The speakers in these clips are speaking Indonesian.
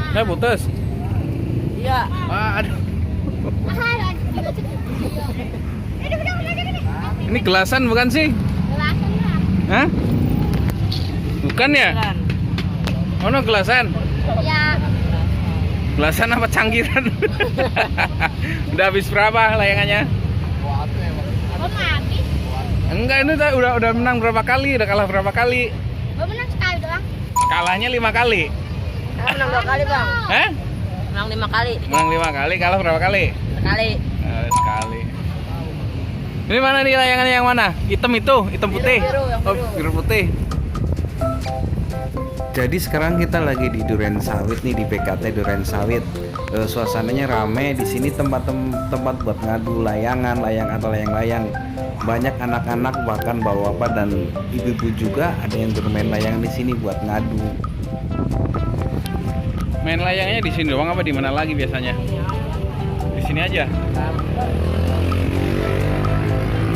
Saya putus. Iya. Aduh. Ini gelasan bukan sih? Gelasan lah. Hah? Bukan ya? Oh no, gelasan. Ya. Gelasan apa cangkiran? Udah habis berapa layangannya? Belum habis. Enggak, ini udah menang berapa kali? Udah kalah berapa kali? Belum menang sekali doang. Kalahnya 5 kali. Menang 2 kali, Bang. Hah? Menang 5 kali. Menang 5 kali, kalah berapa kali? Sekali. Sekali. Ini mana nih layangannya yang mana? Hitam itu, hitam putih. Biru, yang Oh, biru. biru putih. Jadi sekarang kita lagi di Duren Sawit nih, di BKT Duren Sawit. Suasananya rame di sini, tempat buat ngadu layangan, layang-layang. Banyak anak-anak, bahkan bapak-bapak dan ibu-ibu juga ada yang bermain layangan di sini buat ngadu. Main layangnya di sini doang apa di mana lagi biasanya? Di sini aja.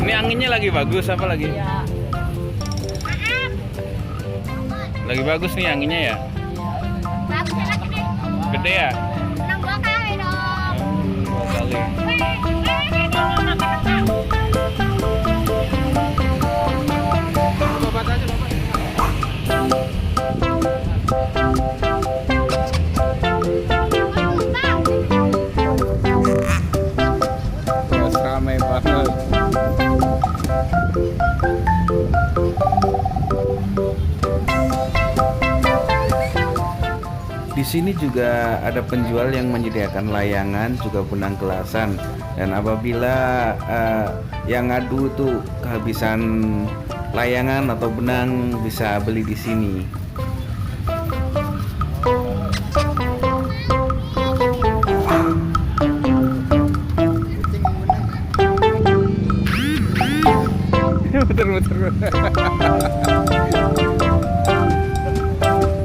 Ini anginnya lagi bagus apa lagi? Iya. Lagi bagus nih anginnya ya. Bagus ya lagi nih. Gede ya? Menang 2 kali dong. 2 kali. Mas ramai banget. Di sini juga ada penjual yang menyediakan layangan, juga benang gelasan. Dan apabila yang ngadu tuh kehabisan layangan atau benang, bisa beli di sini. Muter-muter.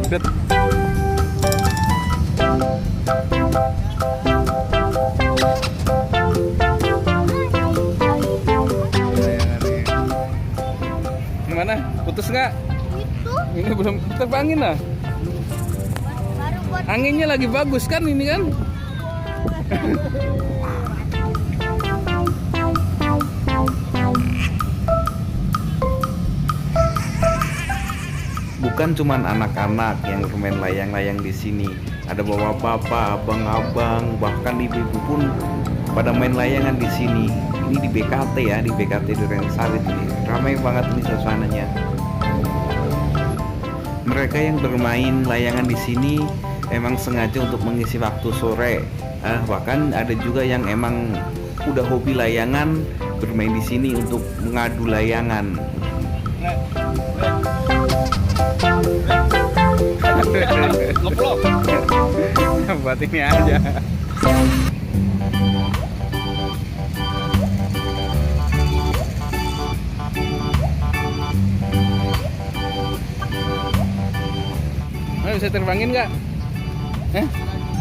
Udah. Gimana? Putus nggak? Itu Ini belum terbangin lah. baru buat Anginnya lagi bagus kan ini kan? Bukan cuman anak-anak yang bermain layang-layang di sini. Ada bapak-bapak, abang-abang, bahkan ibu-ibu pun pada main layangan di sini. Ini di BKT ya, di BKT Duren Sawit ini. Ramai banget ini suasananya. Mereka yang bermain layangan di sini emang sengaja untuk mengisi waktu sore. Bahkan ada juga yang emang udah hobi layangan, bermain di sini untuk mengadu layangan. Ngeplok. Buat ini aja. Bisa terbangin nggak?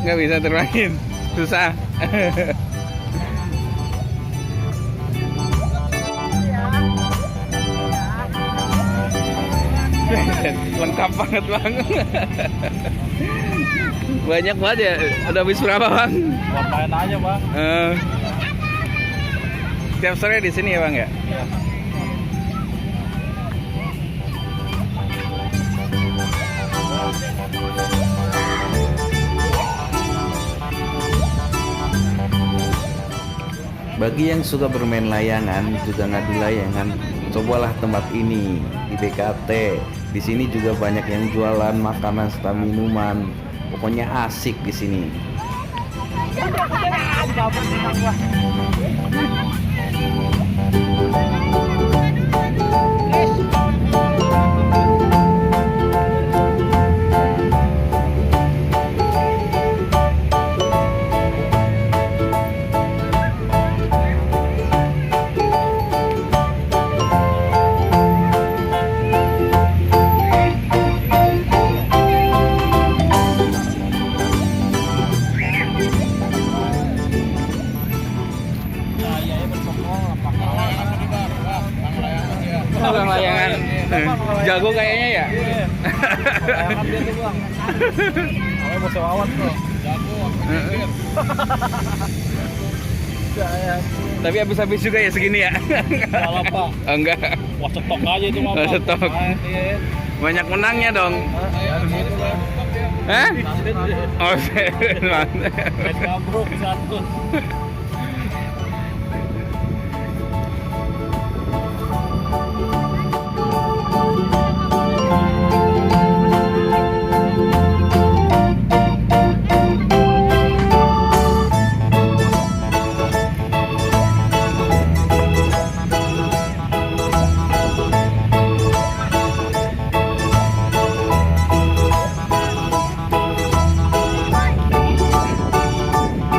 Nggak bisa terbangin, susah. Lengkap banget bang. Banyak banget ya. Udah habis berapa bang? Buat main aja, Bang. Tiap sore di sini ya bang ya? Iya. Bagi yang suka bermain layangan, juga ngadu layangan, cobalah tempat ini di BKT. Di sini juga banyak yang jualan makanan serta minuman. Pokoknya asik di sini. Bang layangan jago kayaknya ya. Layangan dia tuh, Bang. Kayak bos Wawan tuh. Jago. Tapi habis-habis juga ya segini ya? Salah Pak. Oh, enggak. Wah cetok aja itu mah. Oh, Pak. cetok. Iya. Banyak menangnya dong. Hah? Oh, mantap. Main gabruk satu.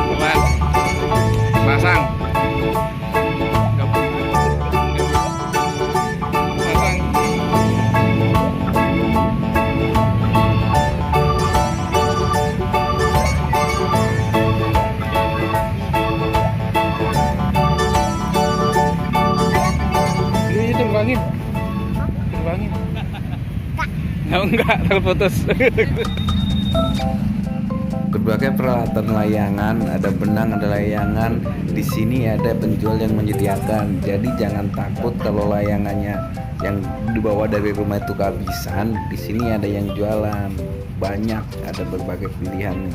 Coba. Pasang. Pasang. Ini terbangin. Terbangin. Oh, enggak, terputus. Berbagai peralatan layangan, ada benang, ada layangan. Di sini ada penjual yang menyediakan. Jadi jangan takut kalau layangannya yang dibawa dari rumah itu kehabisan. Di sini ada yang jualan. Banyak, ada berbagai pilihan.